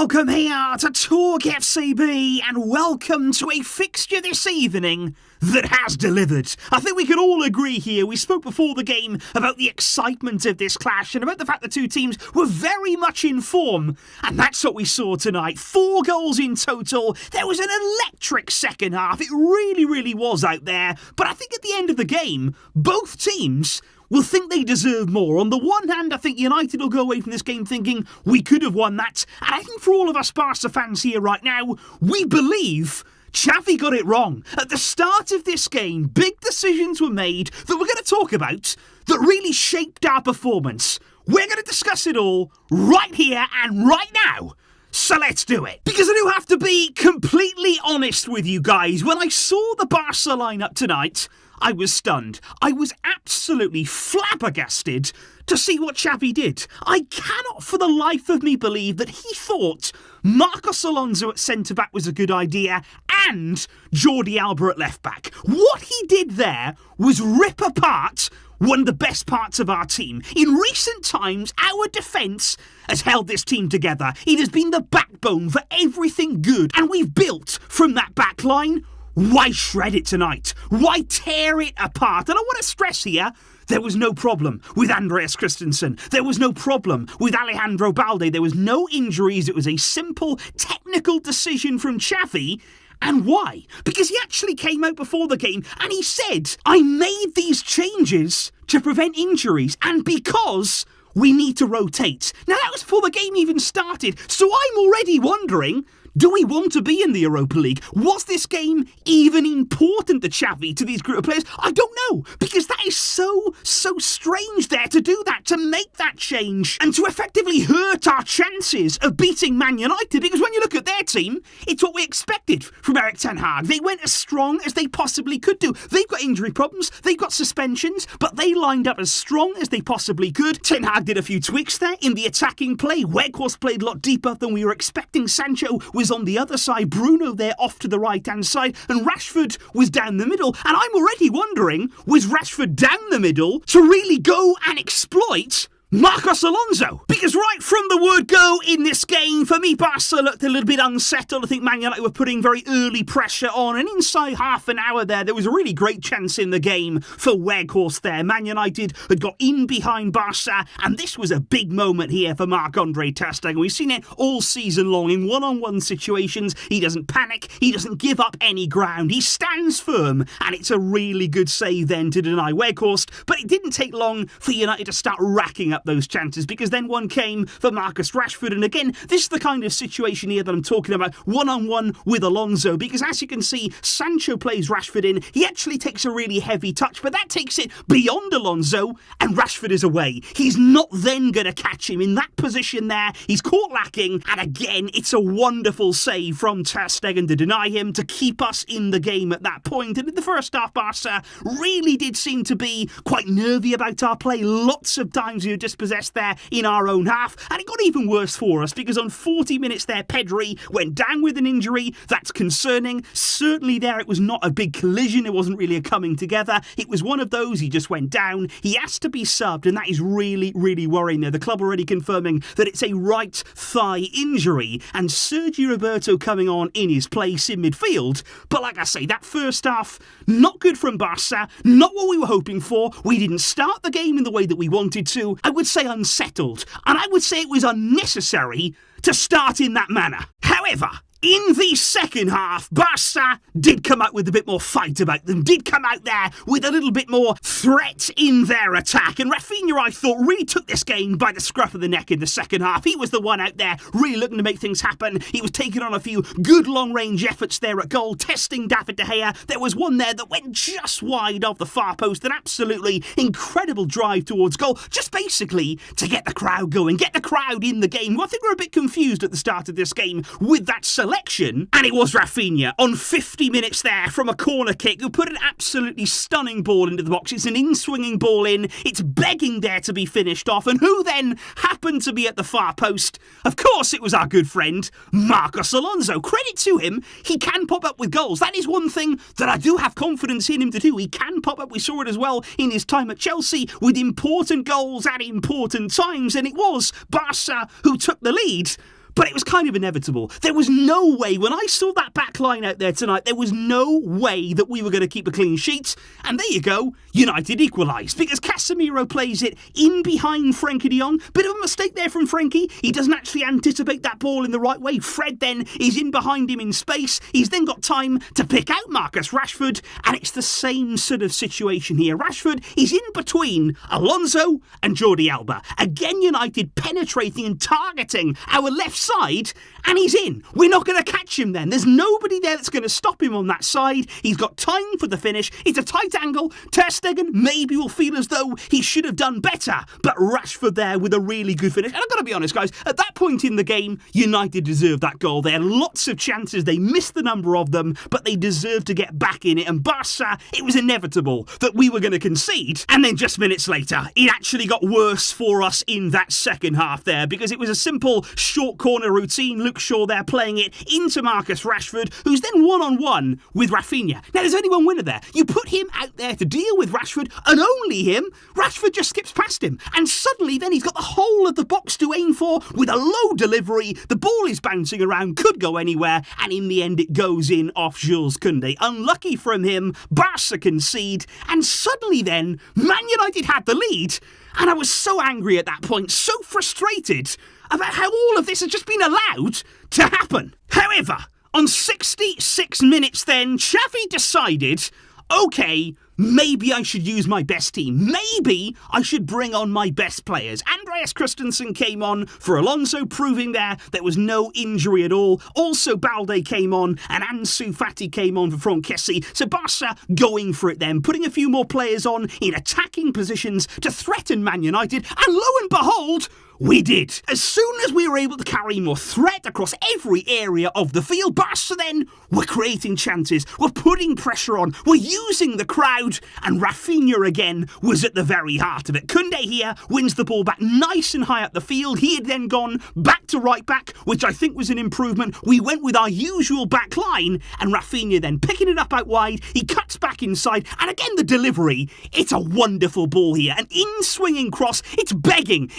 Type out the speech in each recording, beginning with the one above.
Welcome here to Talk FCB and welcome to a fixture this evening that has delivered. I think we can all agree here. We spoke before the game about the excitement of this clash and about the fact the two teams were very much in form. And that's what we saw tonight. 4 goals in total. There was an electric second half. It really was out there. But I think at the end of the game, both teams will think they deserve more. On the one hand, I think United will go away from this game thinking we could have won that. And I think for all of us Barca fans here right now, we believe Xavi got it wrong. At the start of this game, big decisions were made that we're going to talk about that really shaped our performance. We're going to discuss it all right here and right now. So let's do it. Because I do have to be completely honest with you guys. When I saw the Barca lineup tonight, I was stunned. I was absolutely flabbergasted to see what Xavi did. I cannot for the life of me believe that he thought Marcos Alonso at centre-back was a good idea and Jordi Alba at left-back. What he did there was rip apart one of the best parts of our team. In recent times, our defence has held this team together. It has been the backbone for everything good, and we've built from that back line. Why shred it tonight? Why tear it apart? And I want to stress here, there was no problem with Andreas Christensen. There was no problem with Alejandro Balde. There was no injuries. It was a simple technical decision from Xavi. And why? Because he actually came out before the game and he said, I made these changes to prevent injuries and because we need to rotate. Now that was before the game even started. So I'm already wondering, do we want to be in the Europa League? Was this game even important to Xavi, to these group of players? I don't know, because that is so strange there to do that, to make that change, and to effectively hurt our chances of beating Man United, because when you look at their team, it's what we expected from Erik ten Hag. They went as strong as they possibly could do. They've got injury problems, they've got suspensions, but they lined up as strong as they possibly could. Ten Hag did a few tweaks there in the attacking play. Weghorst played a lot deeper than we were expecting. Sancho was on the other side, Bruno there off to the right-hand side, and Rashford was down the middle. And I'm already wondering, was Rashford down the middle to really go and exploit Marcos Alonso? Because right from the word go in this game, for me, Barca looked a little bit unsettled. I think Man United were putting very early pressure on, and inside half an hour there was a really great chance in the game for Weghorst there. Man United had got in behind Barca, and this was a big moment here for Marc-Andre ter Stegen. We've seen it all season long in one-on-one situations. He doesn't panic, he doesn't give up any ground, he stands firm, and it's a really good save then to deny Weghorst. But it didn't take long for United to start racking up those chances, because then one came for Marcus Rashford, and again, this is the kind of situation here that I'm talking about, one-on-one with Alonso, because as you can see, Sancho plays Rashford in, he actually takes a really heavy touch, but that takes it beyond Alonso, and Rashford is away. He's not then going to catch him in that position there, he's caught lacking, and again, it's a wonderful save from ter Stegen to deny him, to keep us in the game at that point. And in the first half, Barca really did seem to be quite nervy about our play. Lots of times we were dispossessed there in our own half, and it got even worse for us, because on 40 minutes there, Pedri went down with an injury. That's concerning. Certainly there, it was not a big collision, it wasn't really a coming together, it was one of those, he just went down, he has to be subbed, and that is really worrying there. The club already confirming that it's a right thigh injury, and Sergio Roberto coming on in his place in midfield. But like I say, that first half, not good from Barca, not what we were hoping for. We didn't start the game in the way that we wanted to. I would say unsettled, and I would say it was unnecessary to start in that manner. However, in the second half, Barca did come out with a bit more fight about them, did come out there with a little bit more threat in their attack, and Rafinha, I thought, really took this game by the scruff of the neck in the second half. He was the one out there really looking to make things happen. He was taking on a few good long-range efforts there at goal, testing David De Gea. There was one there that went just wide of the far post, an absolutely incredible drive towards goal, just basically to get the crowd going, get the crowd in the game. I think we're a bit confused at the start of this game with that selection, and it was Rafinha on 50 minutes there from a corner kick who put an absolutely stunning ball into the box. It's an in-swinging ball in, it's begging there to be finished off, and who then happened to be at the far post? Of course it was our good friend Marcos Alonso. Credit to him, he can pop up with goals. That is one thing that I do have confidence in him to do. He can pop up. We saw it as well in his time at Chelsea with important goals at important times, and it was Barca who took the lead. But it was kind of inevitable. There was no way, when I saw that back line out there tonight, there was no way that we were going to keep a clean sheet. And there you go, United equalised, because Casemiro plays it in behind Frenkie de Jong. Bit of a mistake there from Frenkie. He doesn't actually anticipate that ball in the right way. Fred then is in behind him in space. He's then got time to pick out Marcus Rashford, and it's the same sort of situation here. Rashford is in between Alonso and Jordi Alba. Again, United penetrating and targeting our left side, and he's in. We're not going to catch him then. There's nobody there that's going to stop him on that side. He's got time for the finish. It's a tight angle. Ter Stegen maybe will feel as though he should have done better, but Rashford there with a really good finish. And I've got to be honest, guys, at that point in the game, United deserved that goal. They had lots of chances. They missed the number of them, but they deserved to get back in it. And Barca, it was inevitable that we were going to concede. And then just minutes later, it actually got worse for us in that second half there, because it was a simple short corner routine. Luke Shaw there playing it into Marcus Rashford, who's then one-on-one with Rafinha. Now, there's only one winner there. You put him out there to deal with Rashford, and only him. Rashford just skips past him, and suddenly then he's got the whole of the box to aim for with a low delivery. The ball is bouncing around, could go anywhere, and in the end it goes in off Jules Koundé. Unlucky from him, Barca concede, and suddenly then Man United had the lead, and I was so angry at that point, so frustrated about how all of this has just been allowed to happen. However, on 66 minutes then, Xavi decided, okay, maybe I should use my best team. Maybe I should bring on my best players. Andreas Christensen came on for Alonso, proving there was no injury at all. Also, Balde came on, and Ansu Fati came on for Franck Kessie. So Barca going for it then, putting a few more players on in attacking positions to threaten Man United. And lo and behold, we did. As soon as we were able to carry more threat across every area of the field, Barca then were creating chances, we're putting pressure on, we're using the crowd, and Rafinha again was at the very heart of it. Koundé here wins the ball back nice and high up the field. He had then gone back to right back, which I think was an improvement. We went with our usual back line, and Rafinha then picking it up out wide. He cuts back inside, and again the delivery. It's a wonderful ball here, an in-swinging cross. It's begging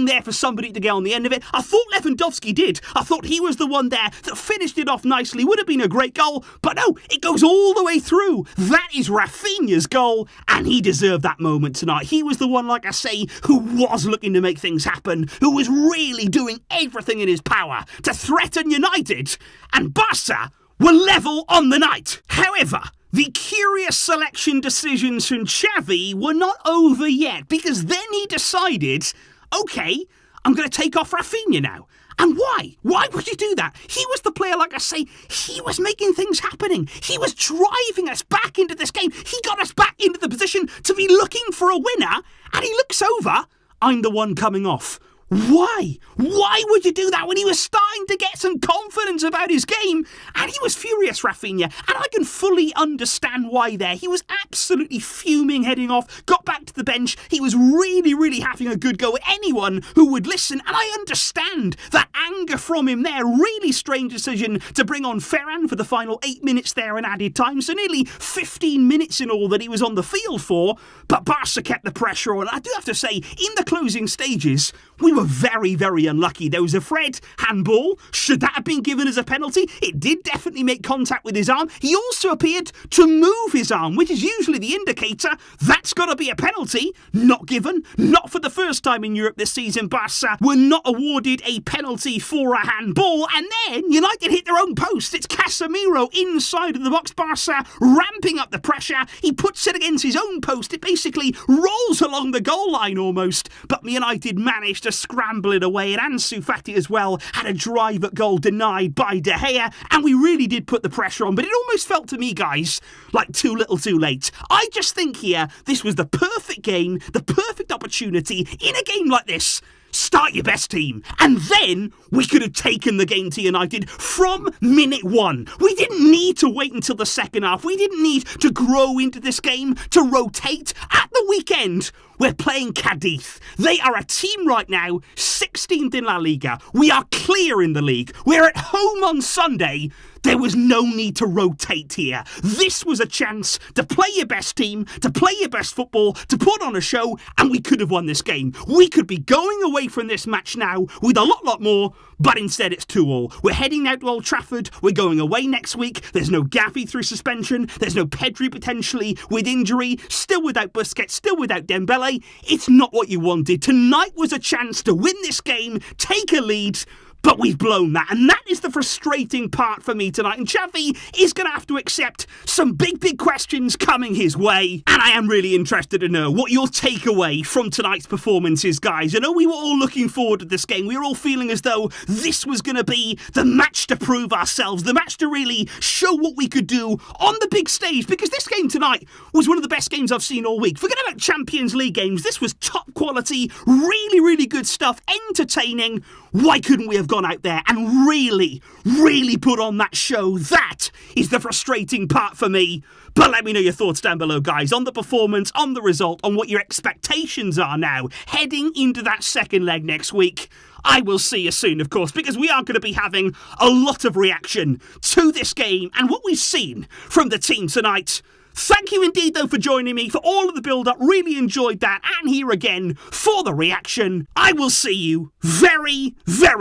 there for somebody to get on the end of it. I thought Lewandowski did. I thought he was the one there that finished it off nicely. Would have been a great goal, but no, it goes all the way through. That is Rafinha's goal, and he deserved that moment tonight. He was the one, like I say, who was looking to make things happen, who was really doing everything in his power to threaten United, and Barca were level on the night. However, the curious selection decisions from Xavi were not over yet, because then he decided, okay, I'm going to take off Rafinha now. And why? Why would you do that? He was the player, like I say, he was making things happening. He was driving us back into this game. He got us back into the position to be looking for a winner, and he looks over, I'm the one coming off. Why? Why would you do that when he was starting to get some confidence about his game? And he was furious, Rafinha, and I can fully understand why there. He was absolutely fuming heading off, got back to the bench. He was really having a good go at anyone who would listen, and I understand that anger from him there. Really strange decision to bring on Ferran for the final 8 minutes there in added time, so nearly 15 minutes in all that he was on the field for, but Barca kept the pressure on. I do have to say, in the closing stages, we were very unlucky. There was a Fred handball. Should that have been given as a penalty? It did definitely make contact with his arm. He also appeared to move his arm, which is usually the indicator. That's got to be a penalty. Not given. Not for the first time in Europe this season. Barca were not awarded a penalty for a handball. And then United hit their own post. It's Casemiro inside of the box. Barca ramping up the pressure. He puts it against his own post. It basically rolls along the goal line almost. But United managed to scramble it away, and Ansu Fati as well had a drive at goal denied by De Gea, and we really did put the pressure on, but it almost felt to me, guys, like too little too late. I just think here, this was the perfect game, the perfect opportunity in a game like this. Start your best team, and then we could have taken the game to United from minute one. We didn't need to wait until the second half. We didn't need to grow into this game, to rotate. At the weekend, we're playing Cadiz. They are a team right now, 16th in La Liga. We are clear in the league. We're at home on Sunday. There was no need to rotate here. This was a chance to play your best team, to play your best football, to put on a show, and we could have won this game. We could be going away from this match now with a lot more But instead it's 2-2. We're heading out to Old Trafford. We're going away next week. There's no Gavi through suspension. There's no Pedri potentially with injury. Still without Busquets. Still without Dembele. It's not what you wanted. Tonight was a chance to win this game, take a lead, but we've blown that. And that is the frustrating part for me tonight. And Xavi is going to have to accept some big questions coming his way. And I am really interested to know what your takeaway from tonight's performance is, guys. I know we were all looking forward to this game. We were all feeling as though this was going to be the match to prove ourselves, the match to really show what we could do on the big stage. Because this game tonight was one of the best games I've seen all week. Forget about Champions League games. This was top quality, really good stuff, entertaining. Why couldn't we have gone out there and really put on that show? That is the frustrating part for me. But let me know your thoughts down below, guys, on the performance, on the result, on what your expectations are now, heading into that second leg next week. I will see you soon, of course, because we are going to be having a lot of reaction to this game and what we've seen from the team tonight. Thank you indeed, though, for joining me for all of the build-up. Really enjoyed that. And here again for the reaction. I will see you very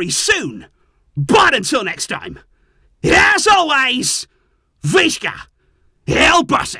soon. But until next time, as always, Visca El Barça.